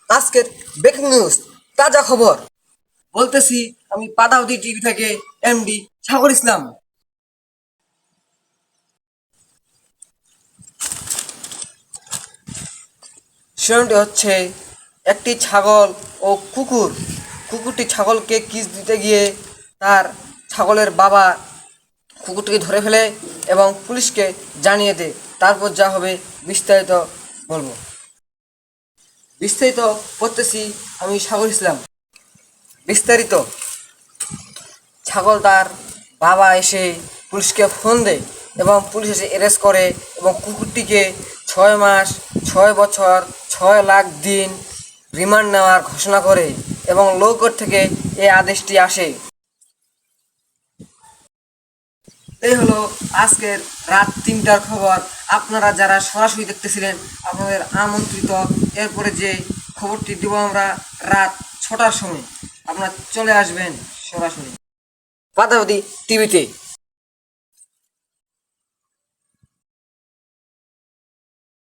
আজকের breaking news, তাজা খবর বলতেছি। আমি পাদাউদি টিভি থেকে এমডি সাগর ইসলাম। শিরোনামটি হচ্ছে, একটি ছাগল ও কুকুর। কুকুরটি ছাগলকে কিস দিতে গিয়ে তার ছাগলের বাবা কুকুরটিকে ধরে ফেলে এবং পুলিশকে জানিয়ে দেয়। তারপর যা হবে বিস্তারিত বলবো। বিস্তারিত পড়তেছি আমি সাগর ইসলাম। বিস্তারিত, ছাগল তার বাবা এসে পুলিশকে ফোন দেয় এবং পুলিশ এসে অ্যারেস্ট করে এবং কুকুরটিকে 6 মাস 6 বছর 6 লাখ দিন রিমান্ড নেওয়ার ঘোষণা করে এবং লোকোর্ট থেকে এই আদেশটি আসে। এই হলো আজকের রাত 3টার খবর। আপনারা যারা সরাসরি দেখতেছিলেন আপনাদের আমন্ত্রিত। এরপরে যে খবরটি দিব আমরা রাত 6টার সময়, আপনারা চলে আসবেন সরাসরি পাদাবতী টিভিতে।